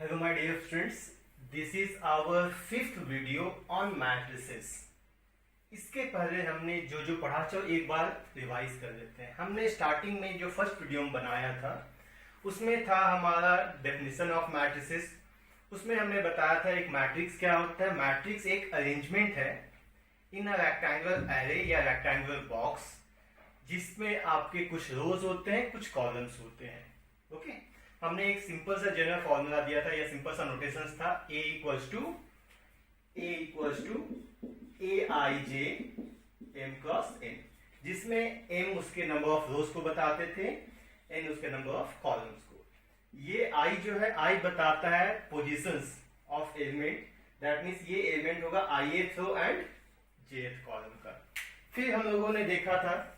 Hello my dear friends, this is our fifth video on matrices. इसके पहले हमने जो पढ़ा चलो एक बार रिवाइज कर लेते हैं। हमने स्टार्टिंग में जो फर्स्ट वीडियो में बनाया था उसमें था हमारा डेफिनेशन ऑफ मैट्रिसेस। उसमें हमने बताया था एक मैट्रिक्स क्या होता है। मैट्रिक्स एक अरेंजमेंट है इन अ रेक्टेंगुलर एरे या रेक्टेंगुलर बॉक्स जिसमें आपके कुछ रोज होते हैं, कुछ कॉलम्स होते हैं। ओके, हमने एक सिंपल सा जनरल फॉर्मूला दिया था या सिंपल सा नोटेशन था a equals to A I J M cross N, जिसमें m उसके नंबर ऑफ रोज को बताते थे, n उसके नंबर ऑफ कॉलम्स को। ये i जो है i बताता है positions of element, that means ये एलिमेंट होगा ith row and jth column का। फिर हम लोगों ने देखा था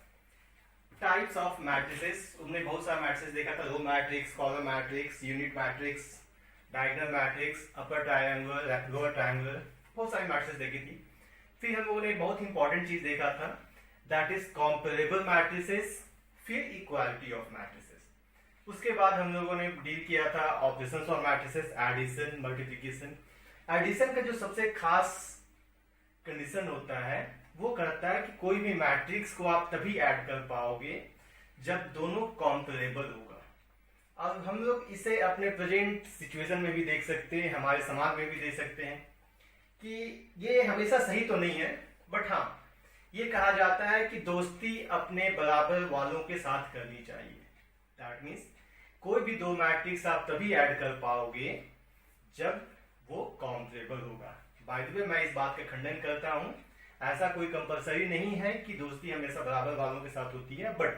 टाइप्स ऑफ मैट्रिसेस। हमने बहुत सारा मैट्रिसेस देखा था, row matrix, column matrix, unit matrix, diagonal matrix, upper triangle, lower triangle, बहुत सारी मैट्रिसेस देखी थी। फिर हम लोगों ने बहुत इंपॉर्टेंट चीज देखा था, दैट इज कॉम्परेबल मैट्रिसेस, फिर इक्वालिटी ऑफ मैट्रिसेस। उसके बाद हम लोगों ने डील किया था operations of matrices, addition, multiplication. Addition का जो सबसे खास कंडीशन होता है वो करता है कि कोई भी मैट्रिक्स को आप तभी ऐड कर पाओगे जब दोनों कॉम्परेबल होगा। अब हम लोग इसे अपने प्रेजेंट सिचुएशन में भी देख सकते हैं, हमारे समाज में भी देख सकते हैं कि ये हमेशा सही तो नहीं है, बट हाँ ये कहा जाता है कि दोस्ती अपने बराबर वालों के साथ करनी चाहिए। दैट मीन्स कोई भी दो मैट्रिक्स आप तभी ऐड कर पाओगे जब वो कॉम्परेबल होगा। बाय द वे मैं इस बात का खंडन करता हूं, ऐसा कोई कंपलसरी नहीं है कि दोस्ती हमेशा बराबर वालों के साथ होती है, बट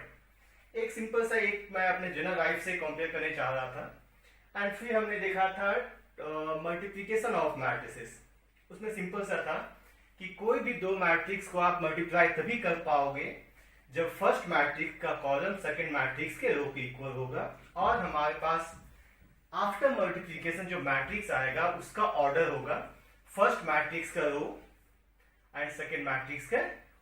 एक सिंपल सा एक मैं अपने जनरल लाइफ से कंपेयर करने चाह रहा था। एंड फिर हमने देखा था मल्टीप्लिकेशन ऑफ मैट्रिसेस। उसमें सिंपल सा था कि कोई भी दो मैट्रिक्स को आप मल्टीप्लाई तभी कर पाओगे जब फर्स्ट मैट्रिक्स का कॉलम सेकंड मैट्रिक्स के रो के इक्वल होगा, और हमारे पास आफ्टर मल्टीप्लिकेशन जो मैट्रिक्स आएगा उसका ऑर्डर होगा फर्स्ट मैट्रिक्स का रो and second matrix का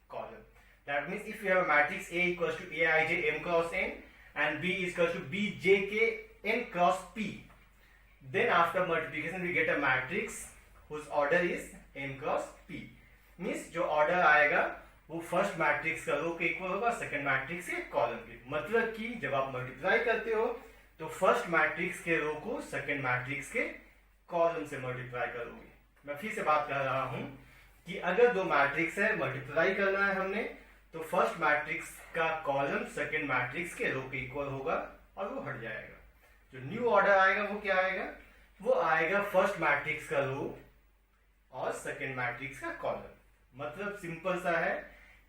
column. That means if you have a matrix A equals to Aij m cross n and B is equals to Bjk n cross p, then after multiplication we get a matrix whose order is n cross p. Means जो order आएगा वो first matrix का रो के equal होगा second matrix के column के। मतलब कि जब आप मल्टीप्लाई करते हो तो फर्स्ट मैट्रिक्स के रो को सेकंड मैट्रिक्स के कॉलम से मल्टीप्लाई करोगे। मैं फिर से बात कर रहा हूं कि अगर दो मैट्रिक्स है, मल्टीप्लाई करना है हमने, तो फर्स्ट मैट्रिक्स का कॉलम सेकंड मैट्रिक्स के रो के इक्वल होगा और वो हट जाएगा। जो न्यू ऑर्डर आएगा वो क्या आएगा, वो आएगा फर्स्ट मैट्रिक्स का रो और सेकंड मैट्रिक्स का कॉलम। मतलब सिंपल सा है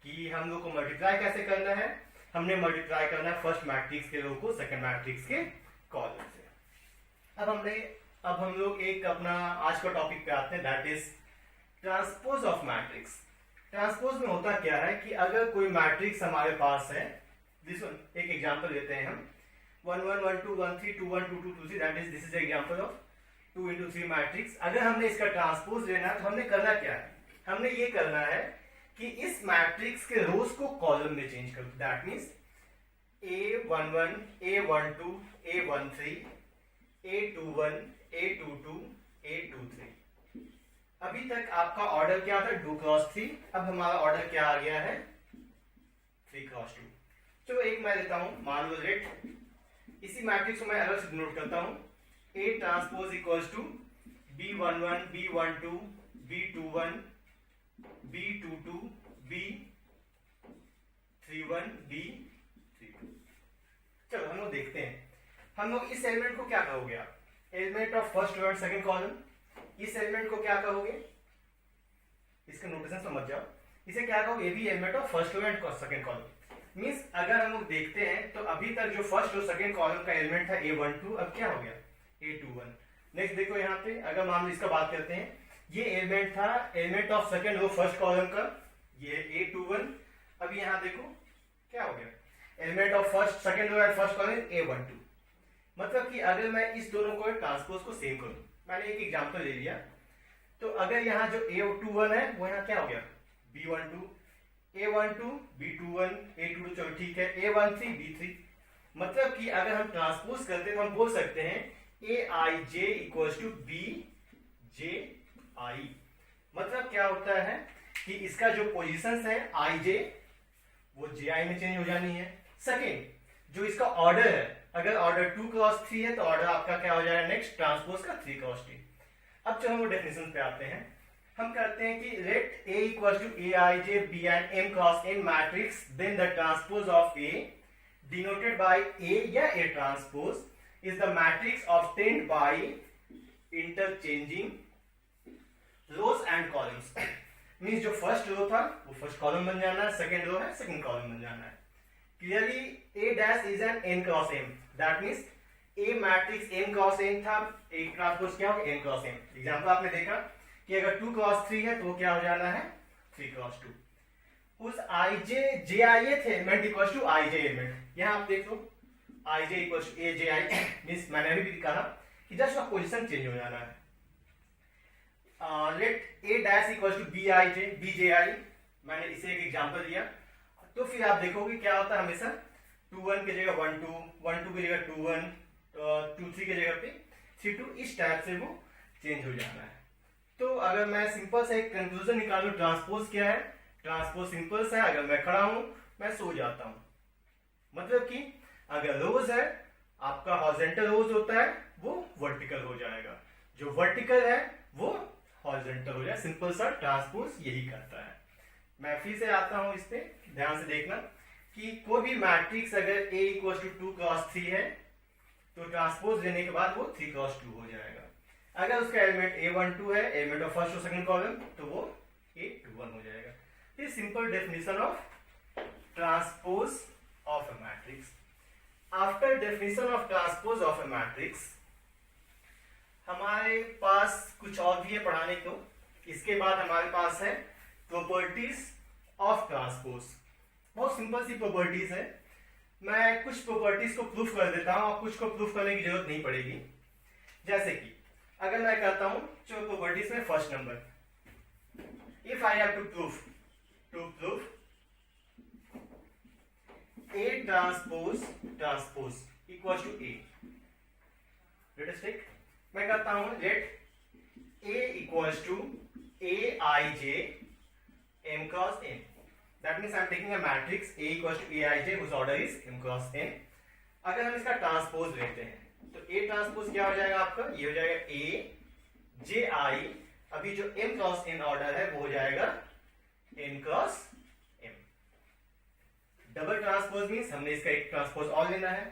कि हम लोग को मल्टीप्लाई कैसे करना है, हमने मल्टीप्लाई करना है फर्स्ट मैट्रिक्स के रो को सेकंड मैट्रिक्स के कॉलम से। अब हम लोग एक अपना आज का टॉपिक पे आते हैं, that is transpose of matrix. Transpose में होता क्या है कि अगर कोई मैट्रिक्स हमारे पास है, दिस वन, एक एग्जांपल लेते हैं हम 1 1 1 2 1 3 2 1 2 2 2 3, that is this is example of 2 into 3 matrix. अगर हमने इसका ट्रांसपोज लेना है तो हमने करना क्या है, हमने ये करना है कि इस मैट्रिक्स के रोज को कॉलम में चेंज कर दो। That means A11 A12 A13 A21 A22 A23। अभी तक आपका ऑर्डर क्या था 2 क्रॉस 3, अब हमारा ऑर्डर क्या आ गया है 3 क्रॉस 2। चलो एक मैं लेता हूं, मान लो लेट इसी मैट्रिक्स को मैं अलग से डिनोट करता हूं, A transpose equals to B11 B12 B21 B22 B31 B32। चलो हम लोग देखते हैं, हम लोग इस एलिमेंट को क्या कहोगे आप, element of first row and second column. इस एलिमेंट को क्या कहोगे, इसका नोटेशन समझ जाओ, इसे क्या कहोगे, ये भी element of first row and second column. Means अगर हम लोग देखते हैं तो अभी तक जो फर्स्ट रो सेकंड कॉलम का एलिमेंट था A12, अब क्या हो गया A21। नेक्स्ट देखो यहाँ पे, अगर मान लो इसका बात करते हैं, ये एलिमेंट था element of second row first column का, ये A21। अब यहाँ देखो क्या हो गया, element of first second row and first column A12। मतलब कि अगर मैं इस दोनों को ट्रांसपोज को सेम करूं, मैंने एक एग्जांपल ले लिया, तो अगर यहाँ जो A21 है वो यहाँ क्या हो गया B12, A12 B21 A22, चलो ठीक है A13 B3। मतलब कि अगर हम ट्रांसपोज करते हैं तो हम बोल सकते हैं ए I J equal to B J आई। मतलब क्या होता है कि इसका जो पोजीशंस है आई जे वो जे आई में चेंज हो जानी है। सेकेंड जो इसका ऑर्डर है, अगर ऑर्डर 2 क्रॉस 3 है तो ऑर्डर आपका क्या हो जाएगा नेक्स्ट ट्रांसपोज का 3 क्रॉस 3। अब जब हम वो डेफिनेशन पे आते हैं, हम करते हैं कि let A equal to A I J B and M cross N matrix, then the transpose of A denoted by A या A transpose is the matrix obtained by interchanging rows and columns. Means जो first row था वो first column बन जाना है, second row है second column बन जाना है। Clearly A dash is N N cross M, that means a matrix M cross N था, ए ट्रांसपोज क्या होगा एम क्रॉस एम। एग्जांपल आपने देखा कि अगर 2 क्रॉस 3 है तो वो क्या हो जाना है 3 क्रॉस 2। उस आई जे जे आई थे element equal to I J element. यहां आप देख लो I J equal to A J I, means मैंने अभी भी कहा कि जस्ट उसका पोजीशन चेंज हो जाना है। Let A dash equal to B I J B J I, मैंने इसे एक एग्जांपल दिया। तो फिर आप देखोगे क्या होता है हमेशा 2 1 की जगह 1 2, 1 2 की जगह 2 1, 2 3 की जगह पे 3 2, इस टाइप से वो चेंज हो जाना है। तो अगर मैं सिंपल से एक कंक्लूजन निकालूं, ट्रांसपोज क्या है, ट्रांसपोज सिंपल सा है, अगर मैं खड़ा हूं मैं सो जाता हूं। मतलब कि अगर रोज है आपका हॉरिजॉन्टल रोज होता है वो वर्टिकल हो जाएगा, जो वर्टिकल है वो हॉरिजॉन्टल हो जाए। सिंपल सा ट्रांसपोज यही करता है। मैं फिर से आता हूं इस पे, ध्यान से देखना कि कोई भी मैट्रिक्स अगर A इक्वल टू 2 क्रॉस 3 है तो ट्रांसपोज लेने के बाद वो 3 क्रॉस 2 हो जाएगा। अगर उसका एलिमेंट A12 है, एलिमेंट ऑफ फर्स्ट और सेकंड कॉलम, तो वो A21 हो जाएगा। This simple definition of transpose of a matrix. After definition of transpose of a matrix हमारे पास कुछ और भी है पढ़ाने को। इसके बाद हमारे पास है प्रॉपर्टीज ऑफ ट्रांसपोज। बहुत सिंपल सी प्रॉपर्टीज है। मैं कुछ प्रॉपर्टीज को प्रूफ कर देता हूं और कुछ को प्रूफ करने की जरूरत नहीं पड़ेगी। जैसे कि अगर मैं कहता हूं जो प्रॉपर्टीज में first number, if I have to proof A transpose equal to A, let us take, मैं कहता हूं let A equals to A I J M cross N. That means I am taking a matrix A equals to A I J whose order is M cross N. अगर हम इसका transpose लेते हैं तो A transpose क्या हो जाएगा आपका, ये हो जाएगा ए जे आई, अभी जो एम क्रॉस एन ऑर्डर है वो हो जाएगा N cross M. Double transpose means हमने इसका एक ट्रांसपोज और लेना है।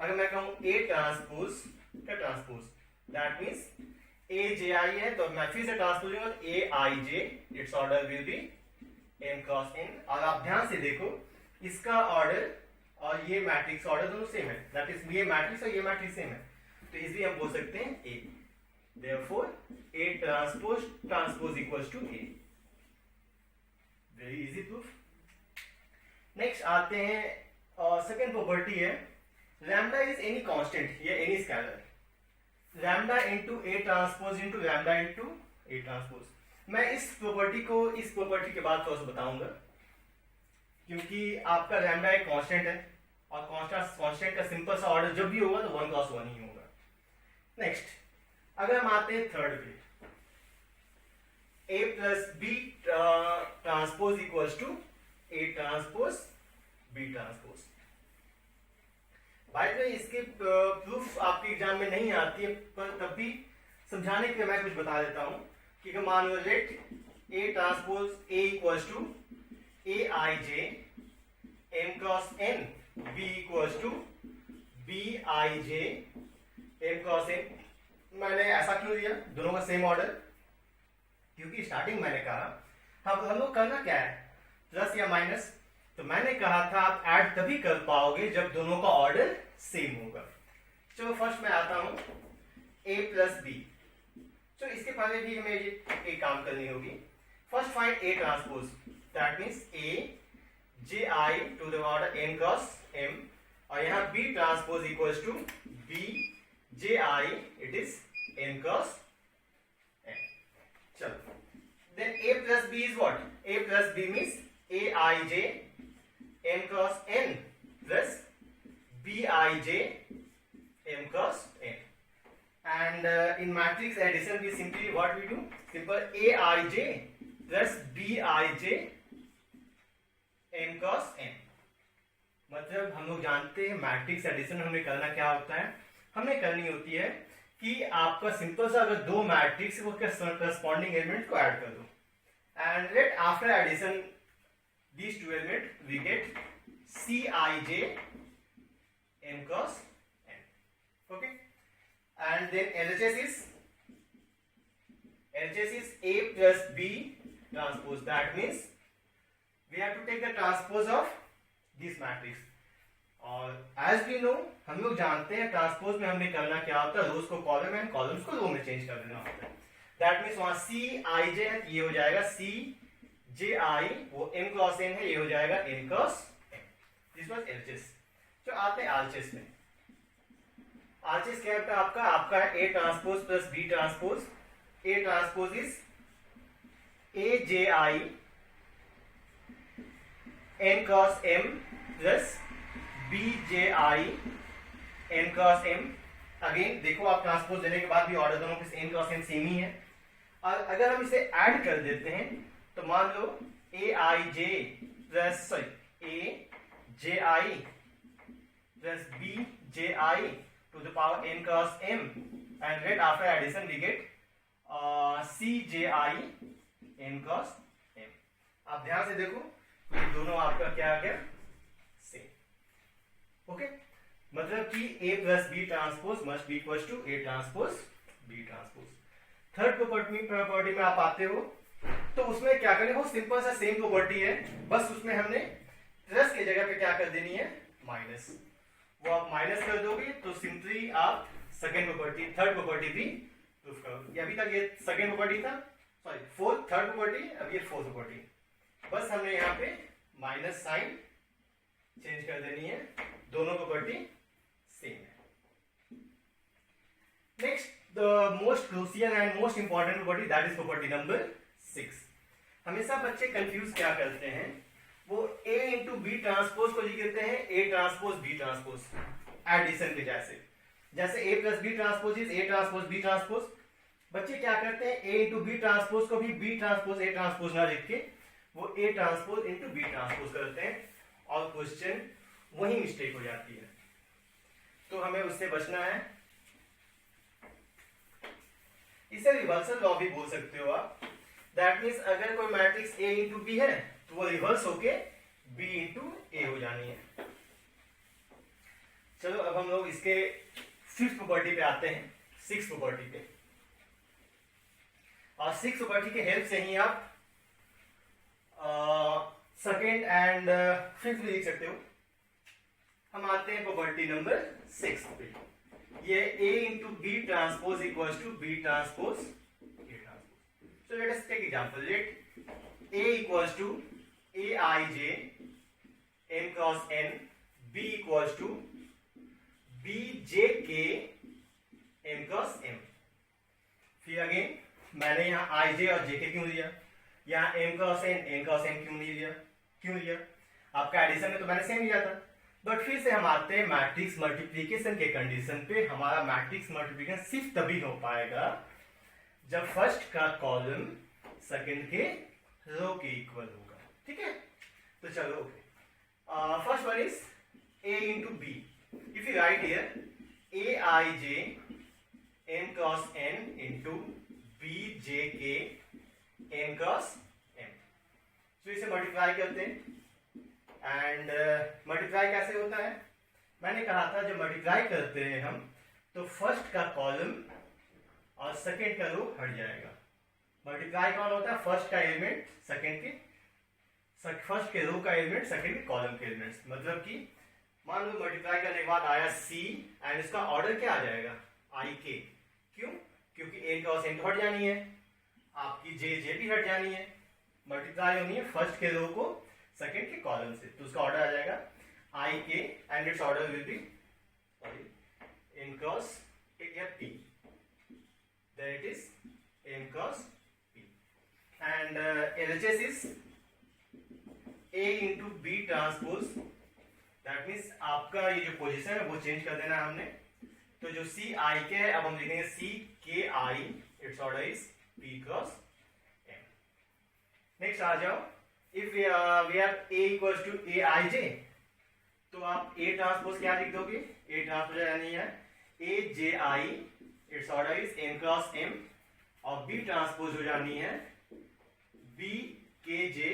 अगर मैं कहूं ए ट्रांसपोज का transpose, that means A J I है तो मैं फिर से ट्रांसपोज लूंगा तो A I J, it's order will be M cross N. और आप ध्यान से देखो इसका ऑर्डर और ये मैट्रिक्स ऑर्डर दोनों सेम है, दैट इज ये मैट्रिक्स और ये मैट्रिक्स सेम है, तो इसलिए हम बोल सकते हैं A. Therefore A transpose equals to A. Very easy proof. Next आते हैं, सेकेंड प्रॉपर्टी है लैम्डा इज एनी कांस्टेंट या any scalar, lambda into A transpose into lambda into A transpose. मैं इस प्रॉपर्टी के बाद थोड़ा सा बताऊंगा, क्योंकि आपका लैम्डा एक कांस्टेंट है और कांस्टेंट का सिंपल सा ऑर्डर जब भी होगा तो 1 क्रॉस 1 ही होगा। नेक्स्ट अगर हम आते हैं थर्ड पे, A plus B transpose equals to A transpose B transpose. भाई तो इसके प्रूफ आपके एग्जाम में नहीं आती है, पर तब भी समझाने के लिए मैं कुछ बता देता हूं कि मान लो let A transpose A equals to A I J M cross N, B equals to B I J M cross N. मैंने ऐसा क्यों दिया, दोनों का सेम ऑर्डर, क्योंकि स्टार्टिंग मैंने कहा हम लोग करना क्या है प्लस या माइनस, तो मैंने कहा था आप ऐड तभी कर पाओगे जब दोनों का ऑर्डर सेम होगा। चलो फर्स्ट मैं आता हूं a प्लस बी। तो इसके पहले भी हमें एक काम करनी होगी। First find a transpose, that means a J I to the order n cross m, और यहां b transpose equals to b J I, it is n cross m। चलो then a plus b is what, a plus b means a I J m cross n plus b I J m cross n। and in matrix addition we simply what we do, simple aij plus bij m cos n। मतलब हम लोग जानते हैं matrix addition हमें करना क्या होता है, हमें करनी होती है कि आपका सिंपल सा अगर दो मैट्रिक्स वो करस्पॉन्डिंग एलिमेंट को ऐड कर दो, and let after addition these two element we get Cij m cos n, okay, and then LHS is A plus B transpose, that means we have to take the transpose of this matrix, और as we know हम लोग जानते हैं transpose में हमें करना क्या होता है, रोज को कॉलम एंड कॉलम्स को रो में चेंज कर देना होता है। दैट मीन्स वहां Cij है, ये हो जाएगा Cji, वो m क्रॉस n है, ये हो जाएगा m cross n। This was LHS। जो आते हैं RHS में, RHS क्या है आपका A transpose plus B transpose. A transpose is AJI n cross m plus BJI n cross m। Again देखो आप ट्रांसपोज देने के बाद भी ऑर्डर दोनों के n क्रॉस m सेम ही है, और अगर हम इसे ऐड कर देते हैं तो मान लो AIJ plus AJI plus BJI to the power n cross m, and let after addition we get CJI n cross m। आप ध्यान से देखो ये दोनों आपका क्या आ गया, सेम। ओके, मतलब कि A plus B transpose must be equal to A transpose B transpose. Third property में आप आते हो तो उसमें क्या करें, वो सिंपल सा सेम प्रॉपर्टी है, बस उसमें हमने प्लस की जगह पे क्या कर देनी है, माइनस। वो आप माइनस कर दोगे तो सिंपली आप सेकेंड प्रॉपर्टी थर्ड प्रॉपर्टी भी प्रूफ करोगे। अभी तक ये सेकेंड प्रॉपर्टी था, सॉरी फोर्थ थर्ड प्रॉपर्टी, अब ये फोर्थ प्रॉपर्टी। बस हमने यहाँ पे माइनस साइन चेंज कर देनी है, दोनों प्रॉपर्टी सेम है। Next the most crucial and most important property, that is property number 6। हमेशा बच्चे कंफ्यूज क्या करते हैं, वो A इंटू बी ट्रांसपोज को लिख देते हैं A transpose B transpose addition के जैसे A plus B transpose is A transpose B transpose. बच्चे क्या करते हैं, A इंटू बी ट्रांसपोज को भी B ट्रांसपोज A ट्रांसपोज ना लिख के वो A transpose into B transpose करते हैं, और क्वेश्चन वही मिस्टेक हो जाती है। तो हमें उससे बचना है। इसे रिवर्सल लॉ भी बोल सकते हो आप। दैट मीन्स अगर कोई मैट्रिक्स A इंटू बी है तो वो रिवर्स होके B इंटू ए हो जानी है। चलो अब हम लोग इसके फिफ्थ प्रॉपर्टी पे आते हैं, सिक्स प्रॉपर्टी पे। और सिक्स प्रॉपर्टी के हेल्प से ही आप सेकेंड एंड फिफ्थ भी लिख सकते हो। हम आते हैं प्रॉपर्टी नंबर 6 पे। ये A into B transpose equals to B transpose A transpose. So let us take example, let A equals to AIJ m cross n, B equals to BJK m cross m। फिर again मैंने यहाँ IJ और JK क्यों लिया, यहाँ m cross n क्यों नहीं लिया, क्यों लिया? आपका एडिशन में तो मैंने सेम लिया था, बट फिर से हम आते हैं मैट्रिक्स मल्टीप्लिकेशन के कंडीशन पे। हमारा मैट्रिक्स मल्टीप्लिकेशन सिर्फ तभी हो पाएगा जब फर्स्ट का कॉलम सेकंड के रो के इक्वल होगा, ठीक है? तो चलो first one is A into B. If you write here AIJ m cross n into BJK m cross m। तो इसे मल्टीप्लाई करते हैं, एंड मल्टीप्लाई कैसे होता है, मैंने कहा था जब मल्टीप्लाई करते हैं हम तो फर्स्ट का कॉलम और सेकंड का रो हट जाएगा। मल्टीप्लाई कौन होता है, फर्स्ट का एलिमेंट फर्स्ट के रो का एलिमेंट सेकंड के कॉलम के एलिमेंट्स। मतलब कि मान लो मल्टीप्लाई करने के बाद आया C एंड इसका ऑर्डर क्या आ जाएगा, IK। क्यों? क्योंकि A क्रॉस n हट जानी है, आपकी JJ भी हट जानी है। मल्टीप्लाई होनी है फर्स्ट के रो को सेकंड के कॉलम से, तो उसका ऑर्डर आ जाएगा IK and it's order will B n cross P, then it is m cross P, and LHS is A into B transpose. That means आपका ये जो पोजीशन है वो चेंज कर देना है हमने। तो जो सी आई के है, अब हम लिखेंगे C K I, it's order is P cross M. Next आ जाओ, if we are A equals to A I J, तो आप ए ट्रांसपोज क्या लिख दोगे? ए ट्रांसपोज यानी है A J I, it's order is M cross M, और बी ट्रांसपोज हो जानी है B K J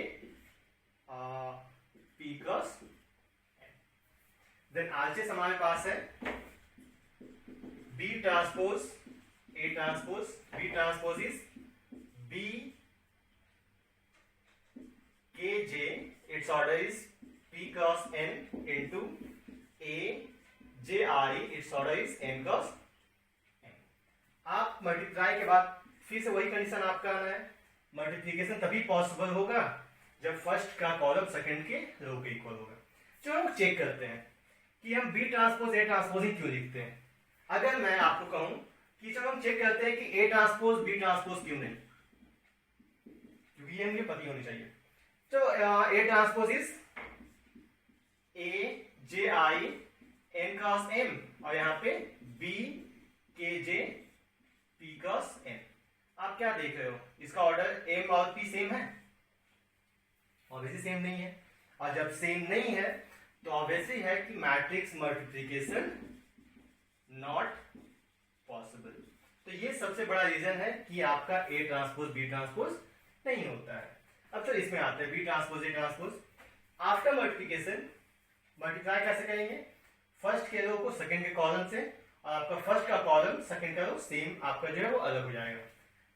P cross M. Then आरचेस हमारे पास है B transpose A transpose, B transpose is B K J, it's order is P cross N into A J I, its order is N cross N। आप multiply के बाद फिर से वही कंडीशन आपका आना है, मल्टीप्लीकेशन तभी पॉसिबल होगा जब फर्स्ट का कॉलम सेकंड के रो के इक्वल होगा। चलो हम चेक करते हैं कि हम बी ट्रांसपोज ए ट्रांसपोज ही क्यों लिखते हैं। अगर मैं आपको कहूं कि चलो हम चेक करते हैं कि ए ट्रांसपोज बी ट्रांसपोज क्यों नहीं, क्योंकि ये मुझे पता होनी चाहिए। तो A transpose is A J I N cross M, और यहां पे B K J P cross N. आप क्या देख रहे हो, इसका ऑर्डर एम और पी सेम है? ऑब्वियसली सेम नहीं है, और जब सेम नहीं है तो ऑब्वियसली है कि मैट्रिक्स मल्टीप्लिकेशन नॉट पॉसिबल। तो ये सबसे बड़ा रीजन है कि आपका ए ट्रांसपोज बी ट्रांसपोज नहीं होता है। अब तो इसमें आते हैं B transpose A transpose. After multiplication multiply कैसे करेंगे? फर्स्ट के रो को सेकंड के कॉलम से, और आपका फर्स्ट का कॉलम सेकंड का रो सेम आपका जो है वो अलग हो जाएगा।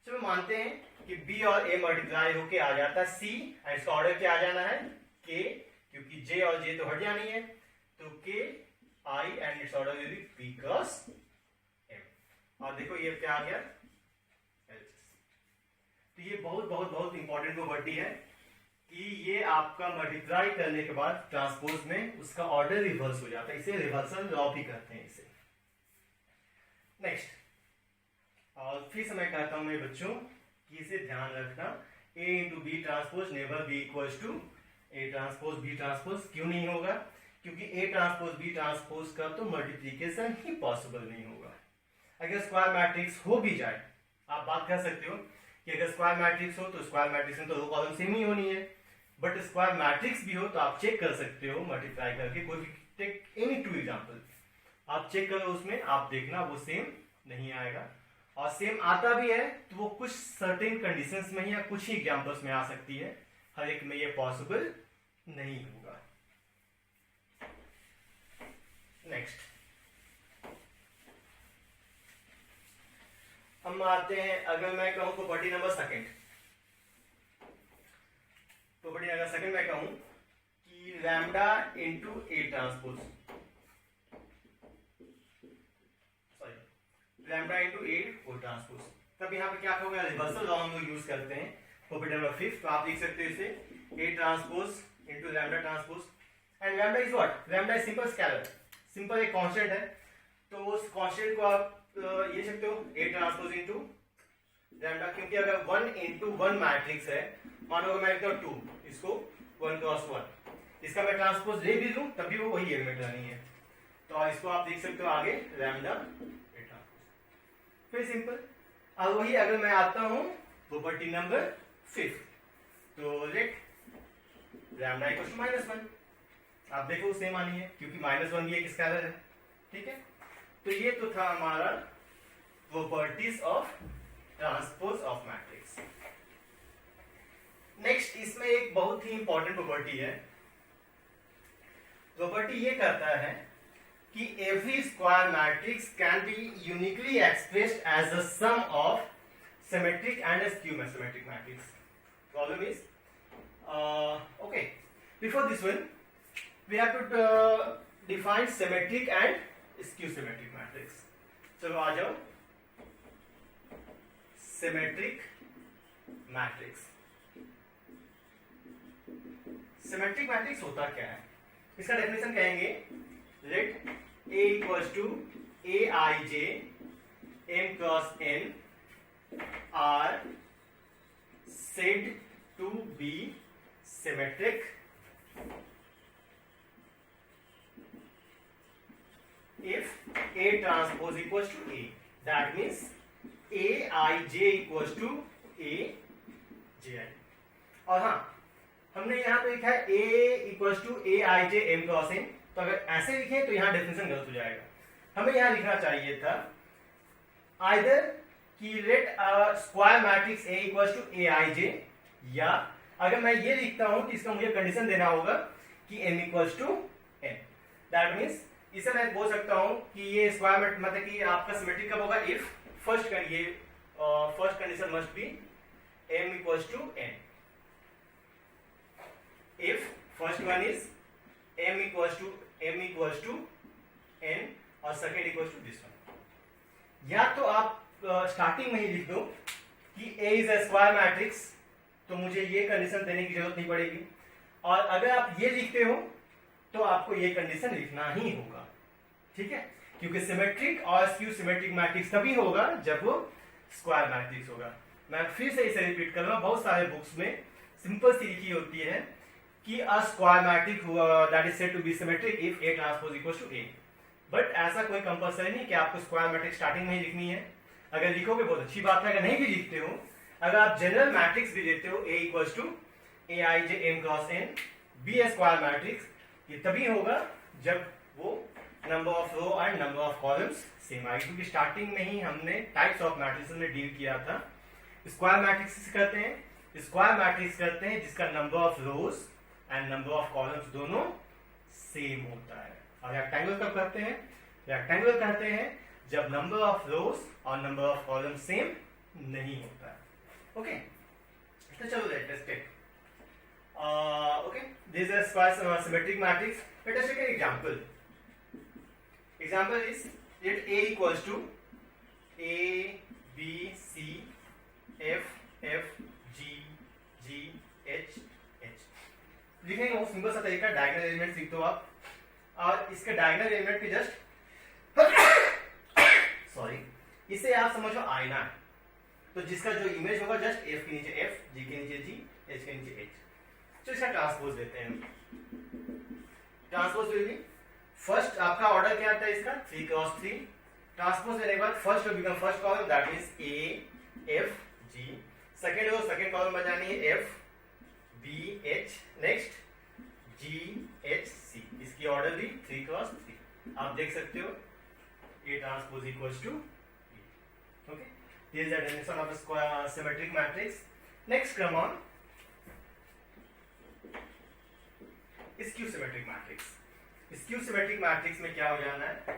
चलो मानते हैं कि बी और ए मल्टीप्लाई होके आ जाता है सी, और इसका ऑर्डर क्या आ जाना है के, क्योंकि जे और जे तो हट जानी है, तो K I and it's order will be P cross M. और देखो ये क्या आ गया, तो ये बहुत बहुत बहुत इंपॉर्टेंट प्रॉपर्टी है कि ये आपका मल्टीप्लाई करने के बाद ट्रांसपोज में उसका ऑर्डर रिवर्स हो जाता है, इसे रिवर्सल लॉ भी कहते हैं इसे। नेक्स्ट, और फिर से मैं कहता हूं मेरे बच्चों कि इसे ध्यान रखना, A into B transpose never be equals to A transpose B transpose. क्यों नहीं होगा? क्योंकि ए ट्रांसपोज बी ट्रांसपोज का तो मल्टीप्लीकेशन ही पॉसिबल नहीं होगा। अगर स्क्वायर मैट्रिक्स हो भी जाए, आप बात कर सकते हो कि अगर स्क्वायर मैट्रिक्स हो तो स्क्वायर मैट्रिक्स में तो रो कॉलम सेम ही होनी है, बट स्क्वायर मैट्रिक्स भी हो तो आप चेक कर सकते हो मल्टीप्लाई करके। कोई टेक एनी टू एग्जांपल, आप चेक करो, उसमें आप देखना वो सेम नहीं आएगा, और सेम आता भी है तो वो कुछ सर्टेन कंडीशंस में या कुछ ही एग्जांपल्स में आ सकती है, हर एक में ये पॉसिबल नहीं होगा। नेक्स्ट हम आते हैं, अगर मैं कहूं property number second, property number second मैं कहूं कि lambda into A transpose, sorry lambda into A O transpose, तब यहां पे क्या होगा, रिवर्सल लॉ हम लोग यूज करते हैं प्रॉपर्टी नंबर 5। तो आप लिख सकते हो इसे ए transpose into lambda transpose, and lambda is what? Lambda is simple scalar, simple एक कांस्टेंट है, तो उस कांस्टेंट को आप ये सकते हो ए ट्रांसपोज इंटू लैम्डा, क्योंकि अगर 1 इंटू 1 मैट्रिक्स है, मानो मैं लिखता हूं 2, इसको 1 क्रॉस 1, इसका मैं ट्रांसपोज ले भी लूं तब भी वो वही एलिमेंट रहनी है, तो इसको आप देख सकते हो आगे लैम्डा ए ट्रांसपोज। फिर सिंपल, और वही अगर मैं आता हूं प्रॉपर्टी नंबर 5, तो लेट लैम्डा इक्वल्स टू -1, आप देखो सेम आनी है क्योंकि -1 भी एक स्केलर है, ठीक है। तो ये तो था हमारा properties of transpose of matrix. Next, इसमें एक बहुत ही इंपॉर्टेंट प्रॉपर्टी है। प्रॉपर्टी ये कहता है कि every square matrix can be uniquely expressed as the sum of symmetric and skew symmetric matrix. Problem is okay, before this one we have to define symmetric and skew symmetric matrix। चलो आ जाओ, symmetric matrix। symmetric matrix होता क्या है, इसका definition कहेंगे, let A equals to Aij m cross n are said to be symmetric if A transpose equals to A, that means Aij equals to Aji। और हाँ, हमने यहाँ पे लिखा है A equals to Aij m cross n, तो अगर ऐसे लिखें तो यहाँ डेफिनेशन गलत हो जाएगा। हमें यहाँ लिखना चाहिए था आइदर कि let square matrix A equals to Aij, या अगर मैं ये लिखता हूं तो इसका मुझे कंडीशन देना होगा कि m equals to n। That means इसे मैं बोल सकता हूं कि ये स्क्वायर मतलब कि आपका सिमेट्रिक कब होगा, if first condition must be m equals to n। If first one is m equals to n और second equals to this one. या तो आप स्टार्टिंग में ही लिख दो कि A is a square matrix, तो मुझे ये कंडीशन देने की जरूरत नहीं पड़ेगी। और अगर आप ये लिखते हो तो आपको ये कंडीशन लिखना ही होगा, ठीक है, क्योंकि सिमेट्रिक और स्क्यू सिमेट्रिक मैट्रिक्स तभी होगा जब वो स्क्वायर मैट्रिक्स होगा। मैं फिर से इसे रिपीट कर रहा हूं, बहुत सारे बुक्स में सिंपल सी लिखी होती है कि a square matrix that is said to be symmetric if A transpose equals to A। But ऐसा कोई कंपल्सरी नहीं कि आपको स्क्वायर मैट्रिक्स स्टार्टिंग में ही लिखनी है। अगर लिखोगे बहुत अच्छी बात है, अगर नहीं भी लिखते हो, अगर आप जनरल मैट्रिक्स भी लेते हो A equals to Aij m cross n, be a square matrix, ये तभी होगा जब वो number of row and number of columns same आए, क्योंकि स्टार्टिंग में ही हमने टाइप्स ऑफ मैट्रिक्स में डील किया था। स्क्वायर मैट्रिक्स करते हैं, स्क्वायर मैट्रिक्स करते हैं जिसका number of rose and number of columns दोनों सेम होता है। और रेक्टेंगुलर कब करते हैं, रेक्टेंगुलर कहते हैं जब नंबर ऑफ रोज और नंबर ऑफ कॉलम सेम नहीं होता है। ओके, तो चलो let's take okay this is square symmetric matrix. Let us take an example. Example is let A equals to A, B, C, F, F, G, G, H, H। लिखेंगे वो simple सा तरीका, diagonal element सीख दो आप, और इसके diagonal element के जस्ट सॉरी इसे आप समझो आईना है, तो जिसका जो इमेज होगा जस्ट F के नीचे F, G के नीचे G, H के नीचे H। तो इसका ट्रांसपोज देते हैं। ट्रांसपोज विल बी फर्स्ट, आपका ऑर्डर क्या आता है इसका 3 क्रॉस 3। ट्रांसपोज लेने के बाद first will become first column, that means A F G। Second row second column बनानी है F B H, next G H C। इसकी ऑर्डर भी 3 क्रॉस 3। आप देख सकते हो A transpose equals to A। Okay, this is the definition of a square symmetric matrix. Next come on skew symmetric matrix. Skew symmetric मैट्रिक्स में क्या हो जाना है,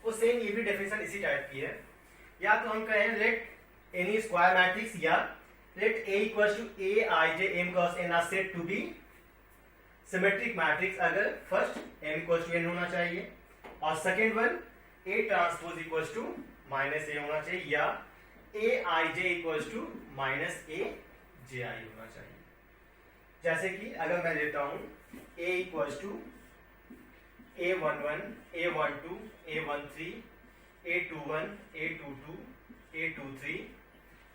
वो सेम ये भी डेफिनेशन इसी टाइप की है। या तो हम कहें लेट एनी स्क्वायर मैट्रिक्स, या let A equals to Aij m cross n are said to be symmetric matrix अगर first m equals to n होना चाहिए और second one A transpose equals to minus A होना चाहिए, या Aij equals to minus Aji होना चाहिए। जैसे कि अगर मैं लेता हूं A equals to A11, A12, A13, A21, A22, A23,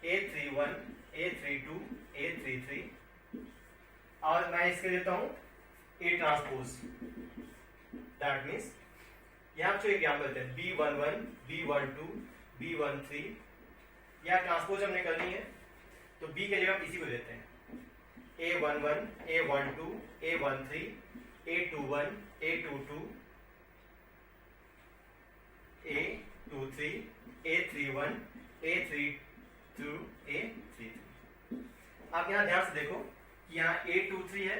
A31, A32, A33, और मैं इसके लेता हूं A ट्रांसपोज। दैट मीन्स यहां पर एग्जाम्पल देते हैं B11, B12, B13, यह ट्रांसपोज हमने करनी है तो B के जगह इसी को लेते हैं A11, A12, A13, A21, A22, A23, A31, A32, A33। आप यहाँ ध्यान से देखो कि यहाँ A23 है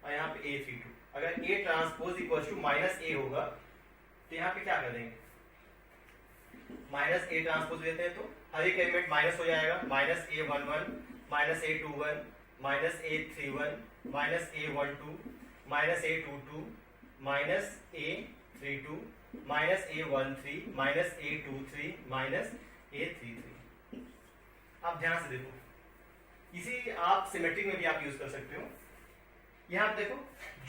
और यहाँ पे A32। अगर A transpose equals to minus A होगा तो यहाँ पे क्या कर देंगे, माइनस A ट्रांसपोज लेते हैं तो हर एक एलिमेंट माइनस हो जाएगा। Minus A11, minus A21, minus A31, minus A12, minus A22, minus A32, minus A13, minus A23, minus A33। आप ध्यान से देखो, इसी आप सिमेट्रिक में भी आप यूज कर सकते हो। यहाँ देखो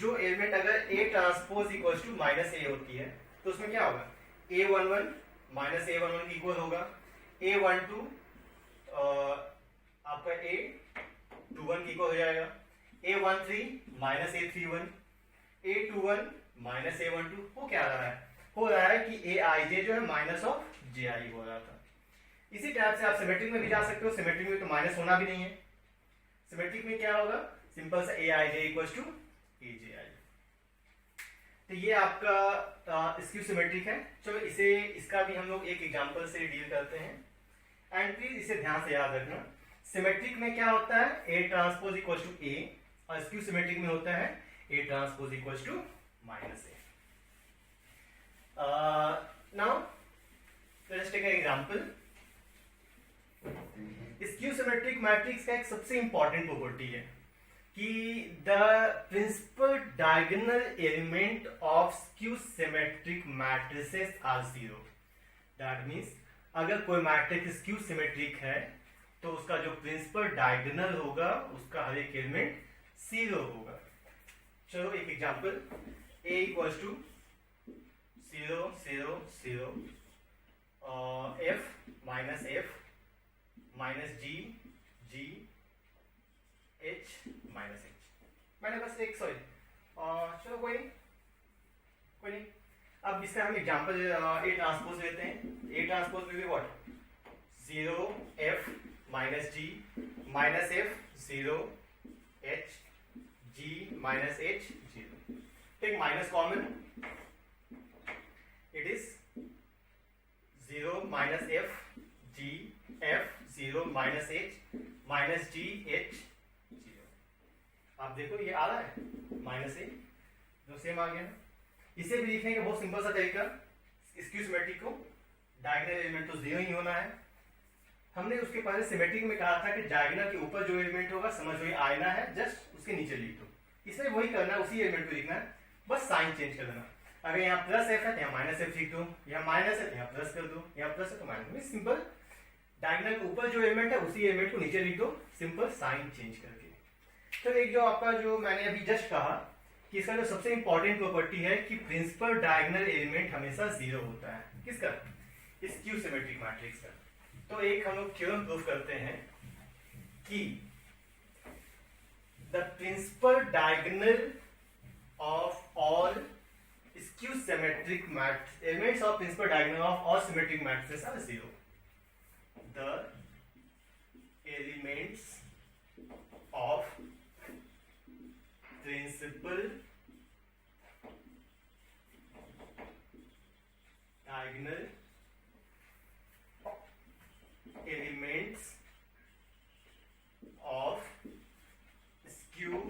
जो एलिमेंट अगर A transpose equals to minus A होती है तो उसमें क्या होगा, A11 माइनस A11 इक्वल होगा A12 आपका A21 इक्वल हो जाएगा, A13 minus A31, A21 minus A12 हो क्या रहा है, हो रहा है कि Aij जो है माइनस ऑफ Ji हो रहा था। इसी टाइप से आप सिमेट्रिक में भी जा सकते हो। सिमेट्रिक में तो माइनस होना भी नहीं है। सिमेट्रिक में क्या होगा, सिंपल सा Aij इक्वल्स टू Aji। तो ये आपका स्क्यू सिमेट्रिक है। चलो इसका भी हम लोग एक एग्जांपल से डील करते हैं। एंड प्लीज इसे ध्यान से याद रखना, सिमेट्रिक में क्या होता है, A transpose equals to A, और स्क्यू सिमेट्रिक में होता है A transpose equals to minus A। Now let's take an example. Skew symmetric matrix का एक सबसे इंपॉर्टेंट प्रॉपर्टी है कि the principal diagonal element of skew symmetric matrices are zero. That means अगर कोई मैट्रिक्स स्क्यू सिमेट्रिक है तो उसका जो प्रिंसिपल डायगोनल होगा उसका हर एक एलिमेंट जीरो होगा। चलो एक example, A equals to 0 0 0 F minus F minus G G H minus H। मैंने बस एक चलो कोई नहीं। अब इसका हम एग्जांपल A ट्रांसपोज लेते हैं। A ट्रांसपोज में भी what, 0 F minus G minus F 0 H G minus H 0। Take minus common, it is 0 minus F G F 0 minus H minus G H 0। आप देखो ये आ रहा है माइनस A, जो सेम आ गया ना। इसे भी लिखने का बहुत सिंपल सा तरीका, स्क्यू सिमेट्रिक को डायगोनल एलिमेंट तो जीरो ही होना है। हमने उसके पहले सिमेट्रिक में कहा था कि डायगोनल के ऊपर जो एलिमेंट होगा समझ लो आईना है, जस्ट उसके नीचे लिख दो। इसमें वही करना है, उसी एलिमेंट को लिखना है, बस साइन चेंज कर देना। अगर यहाँ प्लस एफ है तो यहाँ माइनस एफ लिख दो, यहाँ माइनस है तो यहाँ प्लस कर दो, यहाँ प्लस है तो माइनस। सिंपल, डायगोनल के ऊपर जो एलिमेंट है उसी एलिमेंट को नीचे लिख दो, सिंपल साइन चेंज करके। तो एक जो आपका जो मैंने अभी जस्ट कहा कि इसका जो सबसे इंपॉर्टेंट प्रॉपर्टी है कि प्रिंसिपल डायगोनल एलिमेंट हमेशा जीरो होता है। किसका, स्क्यू सिमेट्रिक मैट्रिक्स का। तो एक हम लोग थ्योरम प्रूफ करते हैं कि the principal diagonal of all skew symmetric matrices, elements of principal diagonal of all symmetric matrices are zero. The elements of principal diagonal elements of skew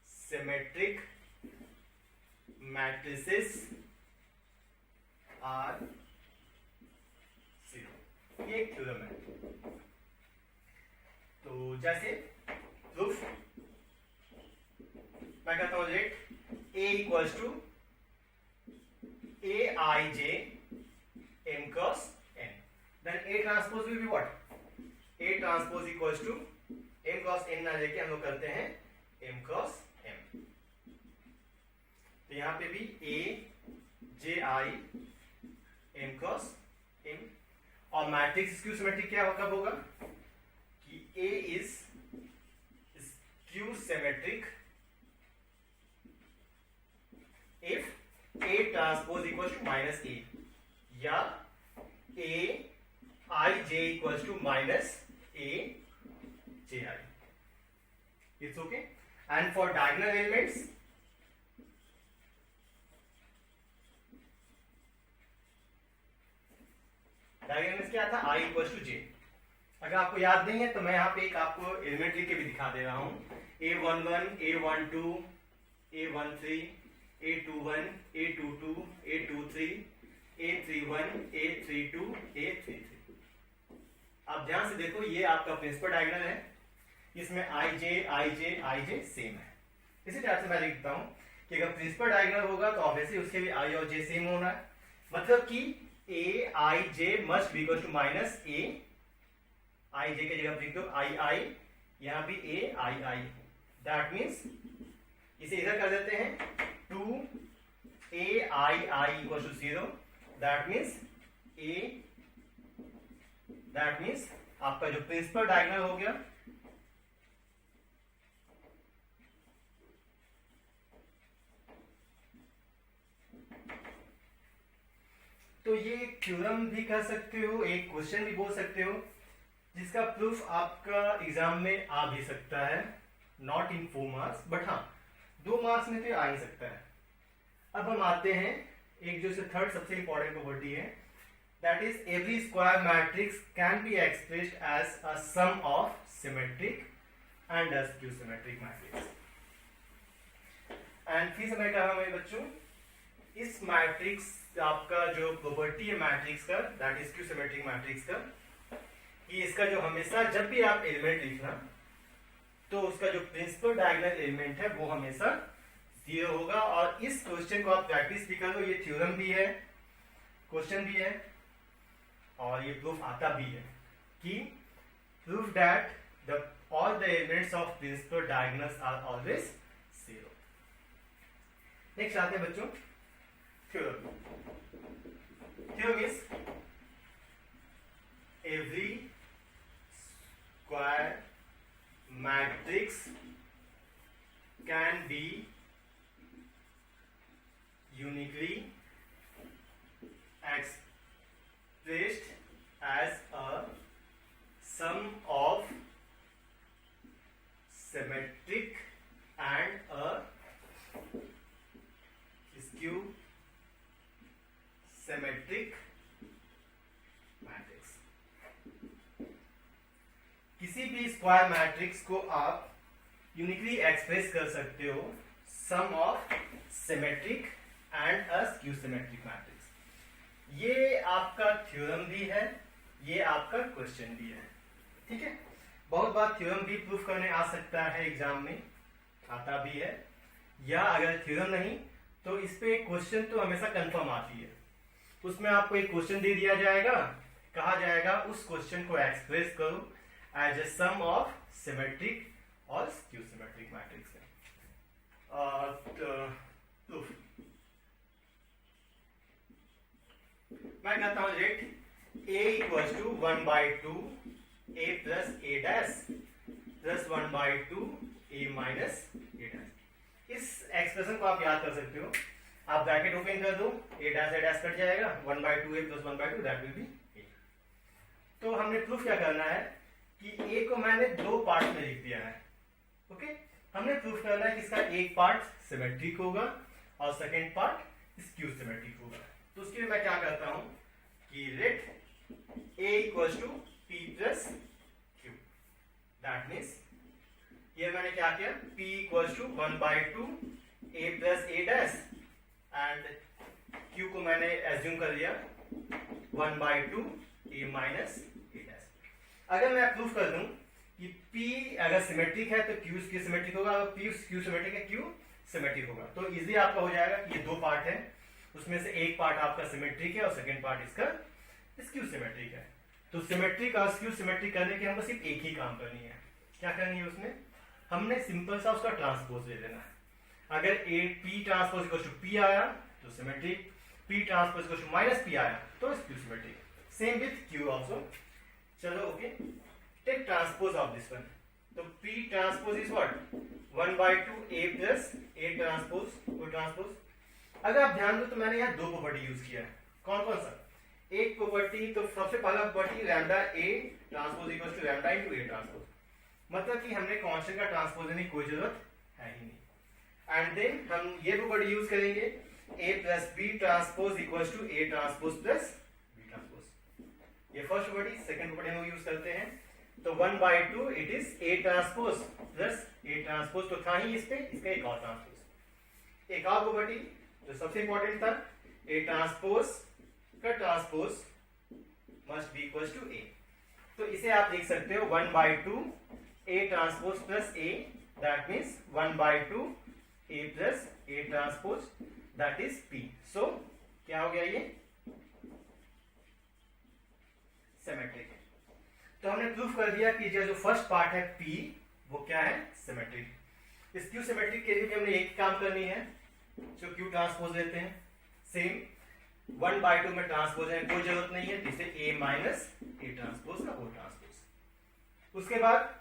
symmetric matrices are zero। ये एक theorem है। तो जैसे proof मैं कहता हूं, let A equals to Aij m cross n, then A transpose will be what, A transpose equals to m cross n ना लेके हम लोग करते हैं m क्रॉस m। तो यहां पे भी A J I m cross m। और मैट्रिक्स स्क्यू सिमेट्रिक क्या कब होगा कि A is skew symmetric if A transpose equal to minus A, या A I J equal to minus A J I। It's okay. And for diagonal elements diagonal क्या था, I equal to J। अगर आपको याद नहीं है तो मैं यहाँ पे एक आपको एलिमेंट लिख के भी दिखा दे रहा हूँ। A11 A12 A13 A21 A22 A23 A31 A32 A33। आप ध्यान से देखो, ये आपका प्रिंसिपल डायगोनल है, इसमें I J सेम है। इसी तरह से मैं लिखता हूँ कि अगर प्रिंसिपल डायगोनल होगा तो ऑब्वियसली उसके भी I और J सेम होना है। मतलब कि Aij must be equal to minus Aij की जगह लिख दो II, यहां भी Ai। दैट मीन्स इसे इधर कर देते हैं 2 Aii equal to 0। That means आपका जो प्रिंसिपल डायगोनल हो गया तो ये एक थ्योरम भी कह सकते हो, एक क्वेश्चन भी बोल सकते हो, जिसका प्रूफ आपका एग्जाम में आ भी सकता है, नॉट इन 4 मार्क्स, बट हाँ 2 मार्क्स में तो आ ही सकता है। अब हम आते हैं एक जो थर्ड सबसे इंपॉर्टेंट प्रॉपर्टी है, that is every square matrix can be expressed as a sum of symmetric and a skew symmetric matrix. And फिर से मैं कह रहा हूं मेरे बच्चों, इस मैट्रिक्स आपका जो प्रॉपर्टी है मैट्रिक्स का, that is skew symmetric matrix का, कि इसका जो हमेशा जब भी आप एलिमेंट लिखना तो उसका जो प्रिंसिपल डायगोनल एलिमेंट है वो हमेशा 0 होगा। और इस क्वेश्चन को आप प्रैक्टिस भी कर लो, ये थ्योरम भी है, क्वेश्चन भी है, और ये प्रूफ आता भी है कि proof that the all the elements of principal diagonals are always 0। Next आते हैं बच्चों theorem. Theorem is every square matrix can be uniquely expressed as a sum of symmetric and a skew symmetric matrix. किसी भी square matrix को आप uniquely express कर सकते हो sum of symmetric and a skew symmetric matrix. ये आपका theorem भी है, ये आपका क्वेश्चन भी है, ठीक है। बहुत बार थ्योरम भी प्रूफ करने आ सकता है, एग्जाम में आता भी है, या अगर थ्योरम नहीं तो इस पे क्वेश्चन तो हमेशा कंफर्म आती है। उसमें आपको एक क्वेश्चन दे दिया जाएगा, कहा जाएगा उस क्वेश्चन को एक्सप्रेस करो as a sum of symmetric और स्क्यू सिमेट्रिक मैट्रिक्स है। मैं कहता हूं let a equals to 1/2 a plus a dash plus 1/2 a minus a dash. इस एक्सप्रेशन को आप याद कर सकते हो, आप ब्रैकेट ओपन कर दो, a डैश कट जाएगा, 1/2 a plus 1/2 that will be a। तो हमने प्रूफ क्या करना है कि a को मैंने 2 पार्ट में लिख दिया है, ओके। हमने प्रूफ करना है कि इसका एक पार्ट सिमेट्रिक होगा और सेकेंड पार्ट स्क्यू सिमेट्रिक होगा। तो उसके लिए मैं क्या करता हूं कि let a equals to p plus q, that means ये मैंने क्या किया, p equals to 1/2 a plus a dash and q को मैंने एज्यूम कर लिया 1/2 a माइनस a डैश। अगर मैं प्रूफ कर दूं कि p अगर सिमेट्रिक है तो q स्क्यू सिमेट्रिक होगा, अगर p स्क्यू सिमेट्रिक है q सिमेट्रिक होगा, तो इजीली आपका हो जाएगा कि ये 2 पार्ट है, उसमें से एक पार्ट आपका सिमेट्रिक है और सेकेंड पार्ट इसका स्क्यू सिमेट्रिक है। तो सिमेट्रिक और स्क्यू सिमेट्रिक करने के हमको सिर्फ एक ही काम करनी है, क्या करनी है उसमें, हमने सिंपल सा उसका ट्रांसपोज ले लेना है। अगर a p transpose equal to p आया तो symmetric, p transpose equal to minus p आया तो skew symmetric, same with q also. चलो okay, take transpose of this one, तो p transpose is what 1/2 a plus a transpose, वो transpose. अगर आप ध्यान दो तो मैंने यहाँ 2 प्रॉपर्टी यूज किया है, कौन कौन सा, एक प्रॉपर्टी तो सबसे पहला property lambda a transpose equals to lambda into a transpose, मतलब कि हमने कांस्टेंट का ट्रांसपोज लेने की कोई जरूरत है ही नहीं। एंड देन हम ये प्रॉपर्टी यूज करेंगे a plus b transpose equals to a transpose plus b transpose, ये फर्स्ट प्रॉपर्टी। सेकंड प्रॉपर्टी हम यूज करते हैं, तो 1/2 it is a transpose plus a transpose, तो था ही इस पे, इसका एक और ट्रांसपोज। एक और प्रॉपर्टी जो सबसे इंपॉर्टेंट था, a ट्रांसपोज का transpose must be equal to a, तो इसे आप देख सकते हो 1/2 a transpose plus a, that means 1/2 a plus a transpose that is p। So क्या हो गया, ये सिमेट्रिक है। तो हमने प्रूफ कर दिया कि जो फर्स्ट पार्ट है p वो क्या है, सिमेट्रिक। स्क्यू सिमेट्रिक के लिए भी हमने एक काम करनी है, जो q ट्रांसपोज लेते हैं, सेम 1/2 में ट्रांसपोज है, कोई जरूरत नहीं है, जिसे a माइनस a ट्रांसपोज का वो ट्रांसपोज। उसके बाद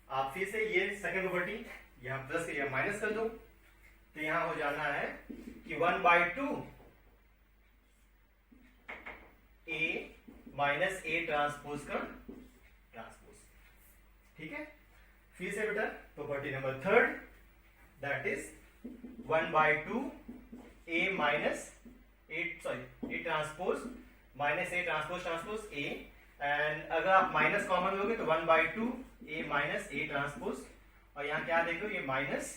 आप फिर से ये सेकंड प्रॉपर्टी यहाँ प्लस के यहाँ माइनस कर दो, तो यहाँ हो जाना है कि 1/2 माइनस ए ट्रांसपोज का ट्रांसपोज। ठीक है, फिर से बेटा property number third, that is 1/2 A minus A transpose minus A transpose A, and अगर आप माइनस कॉमन लोगे तो 1/2 ए माइनस ए ट्रांसपोज, और यहाँ क्या देखो ये माइनस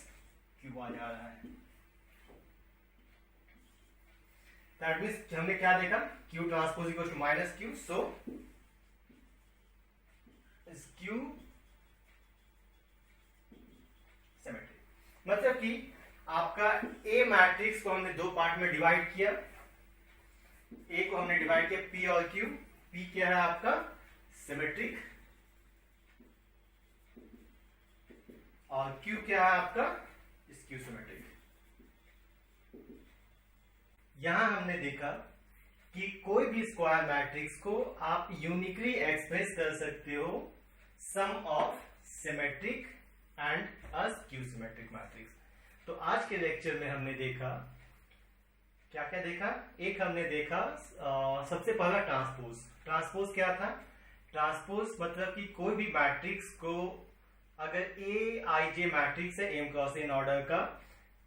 क्यू आ जा रहा है। दैट मीन्स हमने क्या देखा, Q transpose equal to minus Q, so is Q symmetric. मतलब कि आपका ए मैट्रिक्स को हमने दो पार्ट में डिवाइड किया, ए को हमने डिवाइड किया पी और क्यू। पी क्या है आपका सिमेट्रिक, और क्यू क्या है आपका स्क्यू सिमेट्रिक। यहां हमने देखा कि कोई भी स्क्वायर मैट्रिक्स को आप यूनिकली एक्सप्रेस कर सकते हो sum of symmetric and a skew symmetric matrix. तो आज के लेक्चर में हमने देखा क्या क्या देखा, एक हमने देखा सबसे पहला ट्रांसपोज। ट्रांसपोज क्या था, ट्रांसपोज मतलब कि कोई भी मैट्रिक्स को अगर ए आई जे मैट्रिक्स है एम क्रॉस एन ऑर्डर का,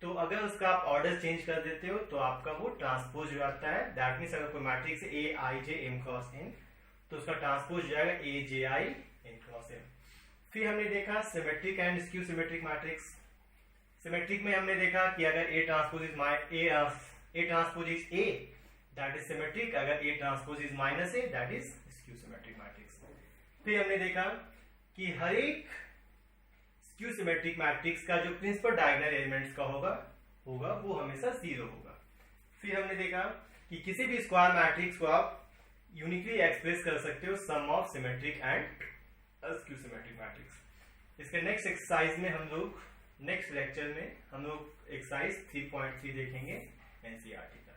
तो अगर उसका आप ऑर्डर चेंज कर देते हो तो आपका वो ट्रांसपोज हो जाता है। दैट मीन्स अगर कोई matrix A I J M cross N तो उसका ट्रांसपोज जाएगा A J I N cross N. फिर हमने देखा symmetric and skew symmetric matrix. Symmetric में हमने देखा कि अगर A transpose is A that is symmetric, अगर A transpose is minus A that is skew symmetric matrix. फिर हमने देखा कि हर एक स्क्यू सिमेट्रिक मैट्रिक्स का जो प्रिंसिपल डायगोनल एलिमेंट्स का होगा वो हमेशा 0 होगा। फिर हमने देखा कि किसी भी स्क्वायर मैट्रिक्स को आप यूनिकली एक्सप्रेस कर सकते हो sum of symmetric and skew symmetric matrix. इसके नेक्स्ट एक्सरसाइज में हम लोग नेक्स्ट लेक्चर में हम लोग एक्सरसाइज 3.3 देखेंगे एनसीईआरटी का।